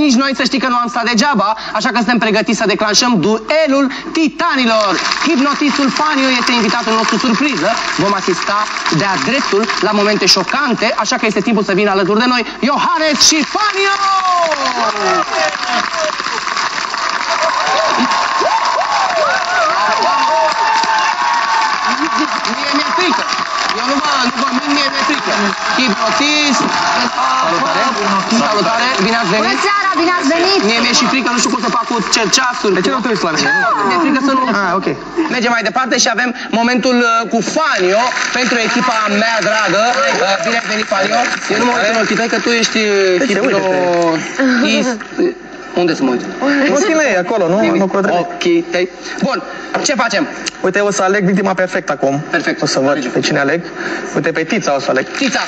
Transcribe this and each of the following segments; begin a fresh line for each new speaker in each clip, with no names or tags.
Nici noi să știi că nu am stat degeaba, așa că suntem pregătiți să declanșăm duelul titanilor. Hipnotistul Fanio este invitatul nostru surpriză. Vom asista de-a dreptul la momente șocante, așa că este timpul să vină alături de noi Iohannes și Fanio! Mie mi-e frică. Eu nu vă mint, mie mi-e frică. Hipnotist. Salutare, bine ați venit.
Bună seara, bine ați venit.
Mie mi-e și frică, nu știu cum să fac cu cerceasuri.
De ce nu te uiți la mine?
Mi-e frică să nu...
Ok.
Mergem mai departe și avem momentul cu Fanio pentru echipa mea dragă. Bine ați venit, Fanio. Eu nu mă uit în ochii tăi că tu ești hipnotist. Unde să mă uit?
Ochii mei, acolo, nu?
Ochii tăi. Bun, ce facem?
Uite, o să aleg victima perfectă acum.
Perfect.
O să văd pe cine aleg. Uite, pe Tița o să aleg.
Tița,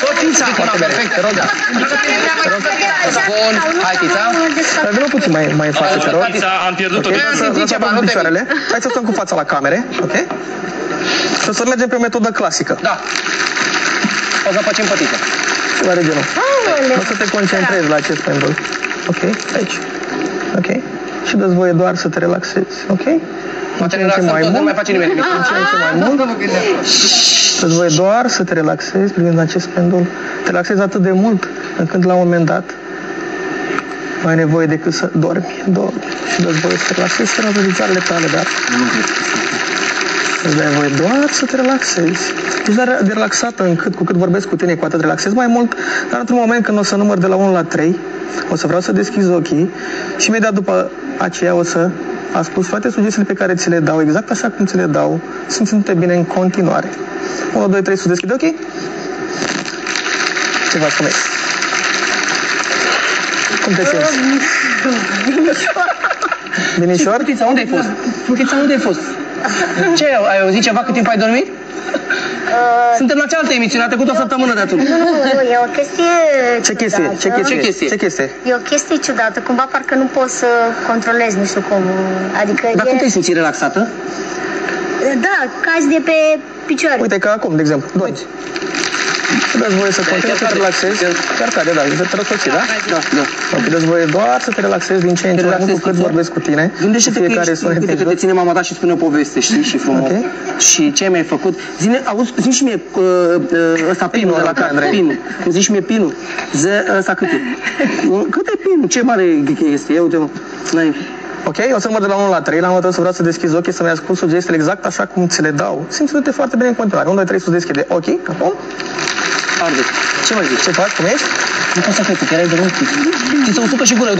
perfect, te rog. Bun, hai Tița.
Vină puțin mai în față, te rog.
Tița, am pierdut-o.
Hai să stăm cu fața la camere, ok? Și o să mergem pe o metodă clasică.
Da. O să facem pe Tița.
Ceva de genul. O să te concentrezi la acest pendul. Ok? Aici. Ok? Și dă-ți voie doar să te relaxezi, ok?
Mă te relaxăm tot, nu mai face nimeni nimic.
Dă-ți voie doar să te relaxezi privind acest pendul. Te relaxezi atât de mult încât la un moment dat nu ai nevoie decât să dormi. Și dă-ți voie să te relaxezi până pe picioarele tale, dar îți dai voie doar să te relaxezi. Ești de relaxată încât cu cât vorbesc cu tine, cu atât relaxezi mai mult, dar într-un moment când o să număr de la 1 la 3, o să vreau să deschizi ochii și imediat după aceea o să asculți toate sugestiile pe care ți le dau, exact așa cum ți le dau, simțindu-te bine în continuare. 1, 2, 3, să deschide ochii. Ce faci, cum ești? Cum te simți? Binișor?
Tița, unde ai fost? Tița, unde ai fost? Ce, ai auzit ceva cât timp ai dormit? Suntem la cealaltă emisiune, a trecut o săptămână de atunci.
Nu, e o chestie ciudată.
Ce chestie?
E o chestie ciudată, cumva parcă nu poți să controlezi, nu știu cum. Adică
Dar cum te simți relaxată?
Da, cazi de pe picioare.
Uite, ca acum, de exemplu, dormi. Dă-ți voie să continui să te relaxezi. Chiar cade, da, te răsfăți, da? Da. Dă-ți voie doar să te relaxezi din ce în ce mai mult cu cât vorbesc cu tine.
Gândește-te că te ține mama ta și spune o poveste, știi, și frumos. Și ce mi-ai făcut? Zi și mie ăsta pinul de la care, pinul. Zi și mie pinul. Ăsta cât e? Cât e pinul? Ce mare este? Ia uite-mă.
Ok, o să număr de la 1 la 3, la un moment dat să vreau să deschizi ochii, să-mi ascult sugestiile exact așa cum ți le dau. Simți-te foarte bine în continuare. 1, 2, 3, sus deschide ochii, acum.
Arde. Ce mai zici?
Ce faci? Cum ești?
Nu pot să cred că erai de mult. Ți se usucă și gura.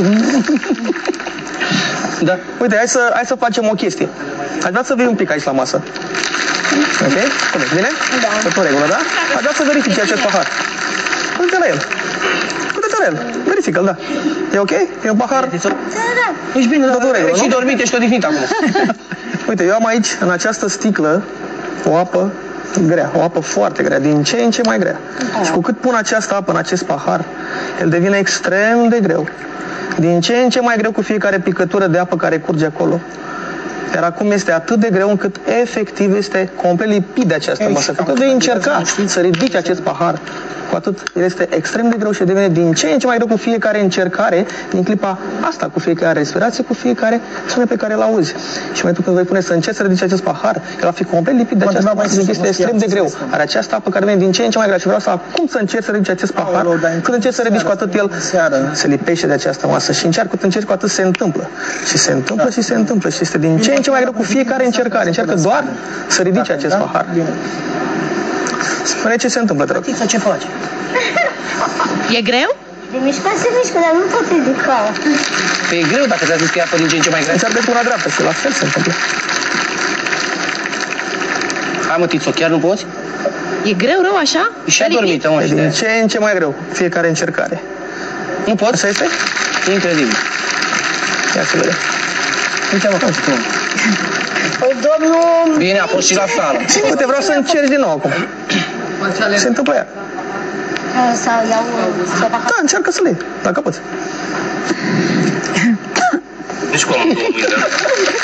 Da.
Uite, hai să facem o chestie. Aș vrea să vii un pic aici la masă. Ok? Cum ești? Bine?
Da.
Tot în regulă, da? Aș vrea să verifici acest pahar. Uite la el. Uite la el. Verifică-l, da. E ok? E un pahar?
Da.
Ești bine,
tot în regulă,
și dormit, ești odihnit acum.
Uite, eu am aici, în această sticlă, o apă grea, o apă foarte grea, din ce în ce mai grea. Și cu cât pun această apă în acest pahar, el devine extrem de greu. Din ce în ce mai greu cu fiecare picătură de apă care curge acolo. Iar acum este atât de greu încât efectiv este complet lipit de această masă. Când vei încerca să ridici acest pahar, cu atât el este extrem de greu și devine din ce în ce mai greu cu fiecare încercare, din clipa asta, cu fiecare respirație, cu fiecare sunet pe care îl auzi. Și în momentul când vei pune să încerci să ridici acest pahar, el va fi complet lipit de această masă, este extrem de greu. Are această apă care vine din ce în ce mai grea și vreau să acum să încerci să ridici acest pahar, când încerci să ridici cu atât el se lipește de această masă și încerci cu atât se întâmplă. Și se întâmplă și se întâmplă și este din ce în ce mai greu cu fiecare încercare. Încearcă doar să ridici acest pahar. Spune ce se întâmplă, te rog.
Tița, ce faci?
E greu?
De mișcat se mișcă, dar nu pot ridica.
Păi e greu dacă ți-a zis că e apă din ce în ce mai grea.
Încearcă cu una dreaptă și la fel se întâmplă.
Hai mă, Tițo, chiar nu poți?
E greu rău așa?
Și ai dormit, mă, și
din ce în ce mai greu, fiecare încercare.
Nu poți?
Așa este?
Incredibil.
Ia să vedem.
Uite, mă, cum?
Păi, domnul...
Bine, a fost și la sală.
Uite, vreau să încerci din nou acum. Se întâmplă ea.
Să iau pahar.
Da, încearcă să le iei, dacă poți.
Nici cu amândouă mâinile.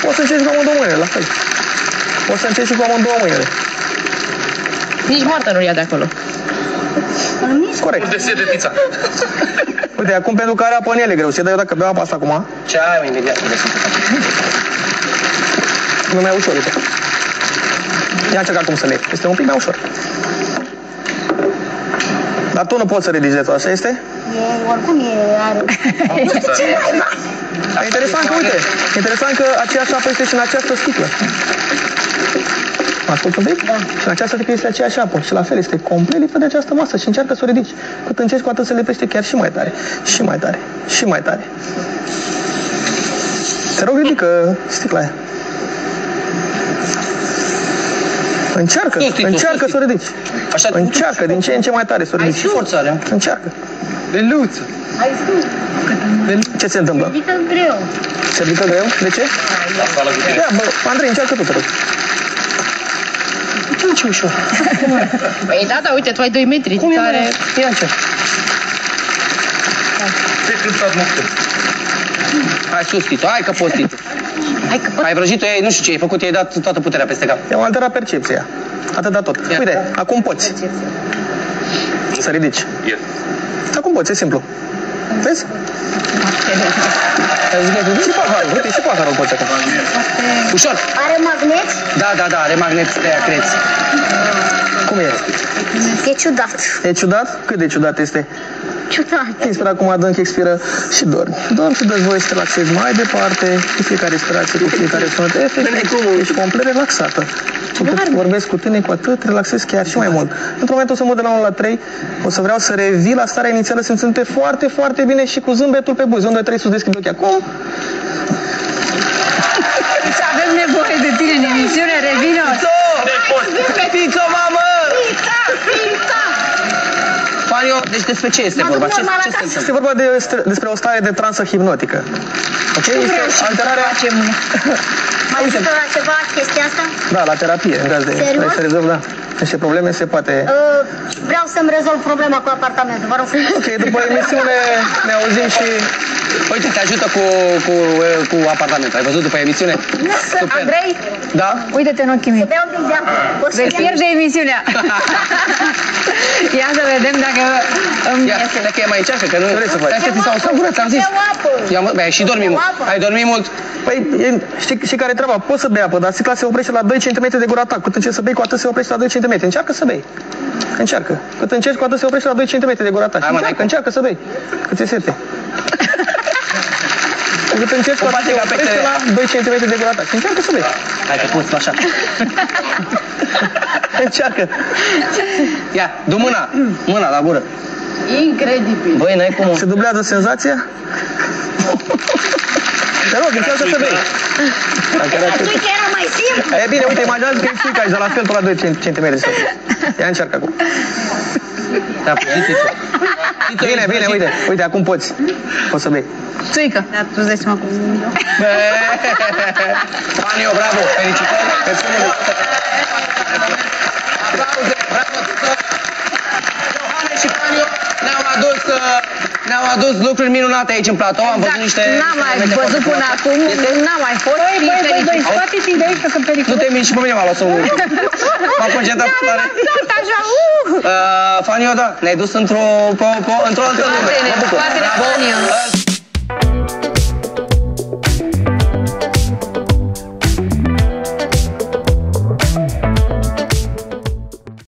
Poți să încerci cu amândouă mâinile, la fel. Poți să încerci și cu amândouă mâinile.
Nici moartă nu ia de acolo.
Corect.
Unde se detița?
Uite, acum pentru că are apă în ele greu. Se dă eu dacă beau apa asta acum.
Ce ai, imediat.
Nu mai ușor, uite. Ia încerc acum să le iei. Este un pic mai ușor. Dar tu nu poți să ridici de tot, așa este?
Oricum are...
Interesant că, uite, interesant că aceeași apă este și în această sticlă. Mă ascult un pic? Da. Și în această sticlă este aceeași apă. Și la fel, este complet lipsă de această masă și încearcă să o ridici. Cât încerci, cu atât se lipește chiar și mai tare. Și mai tare. Și mai tare. Te rog, ridică sticla aia. Încearcă să o ridici.
Așa,
încearcă din ce în ce mai tare să o ridici.
Ai și forță are.
Încearcă.
Beluță.
Hai sus.
Ce se întâmplă?
Se ridică greu.
Se ridică greu? De ce?
Asta la gândire.
Ia, bă, Andrei, încearcă tu, te rog.
Ce ușor.
Păi da, uite, tu ai 2 metri.
Cum e,
Care...
Ia încerc.
Ce cât s-a măcut?
Hai sus, Tito, hai că poți, Tito.
Hai că pot.
Ai vrăjit-o, nu știu ce ai făcut, i-ai dat toată puterea peste cap.
I-am alterat percepția. Atâta tot.
Ia.
Uite, acum poți să ridici.
E.
Acum poți, e simplu. Vezi? Și paharul, uite, și paharul poți acum.
Ușor.
Are magnet?
Da, are magnet de aia, creți.
Cum e?
E ciudat.
E ciudat? Cât de ciudat este?
Ciudat.
Inspiră acum adânc, expiră și dormi. Dormi și dă-ți voie să te relaxezi mai departe, cu fiecare respirație, cu fiecare sunet. Efectiv, ești complet relaxată. Cu cât vorbesc cu tine, cu atât relaxezi chiar și mai mult. Într-un moment o să mă de la 1 la 3, o să vreau să revii la starea inițială simțându-te foarte, foarte bine și cu zâmbetul pe buzi. 1, 2, 3, sus, deschid ochii acum.
Să avem nevoie de tine în emisiune, revino!
Fetiță, mamă! Fanio, deci despre ce este vorba? Ce se întâmplă?
Este vorba despre o stare de transă hipnotică. Ok? Este alterarea...
Mai ajută la ceva chestia asta?
Da, la terapie, în caz de...
Serios?
Să rezolv, da. Niște probleme se poate...
Vreau să-mi rezolv problema cu apartamentul. Vă rog frumos.
Ok, după emisiune ne auzim și...
Uite, te ajută cu apartamentul. Ai văzut după emisiune? Super.
Andrei,
Da?
Uite-te în ochii mei.
beau din zeamă.
Vei pierde emisiunea. Ia să vedem dacă îmi
Ia,
iese.
dacă e mai încearcă, că nu...
vrei să faci?
Hai că ți s-au săburat, ți-am zis.
Beau apă.
Ia, mă, băi, ai și dormi mult. Ai dormit mult?
Păi, știi care e treaba? Poți să bei apă, dar sticla se oprește la 2 cm de gura ta. Cât încerci să bei, cu atât se oprește la 2 cm. Încearcă să bei. Încearcă. Cât încerci, cu atât se oprește la 2 cm de gura ta.
Hai, mă,
Încearcă să bei. Cât ți-e sete. Cât încerci, cu atât se oprește la 2 cm de gura ta. Și încearcă să bei.
Hai că poți, așa.
Încearcă.
Ia, du mâna la gură.
Incredibil.
Băi, n-ai cum...
Se dublează senzația? Te rog, încearcă să bei.
Atunci că era mai simplu.
E bine, uite, imaginează că e strica aici, de la fel pe la 2 cm. Ia încearcă acum.
Te-a puzit tu.
Bine, uite, acum poți. Poți să bei.
Țuică. Da, tu îți dai seama cum zic eu.
Fanio, bravo, felicitări. Aplauze, bravo tuturor. Iohane și Fanio ne-au adus lucruri minunate aici în platou. Am văzut niște...
N-am mai văzut până acum, n-am mai fost. Băi, scoate-te de aici că sunt pericol.
Nu te minți și pe mine m-a luat să urc. M-am concentrat pe tare.
Așa,
Fanio, da, ne-ai dus într-o altă lume.
Scoate-ne,
Bravo.
Fanio.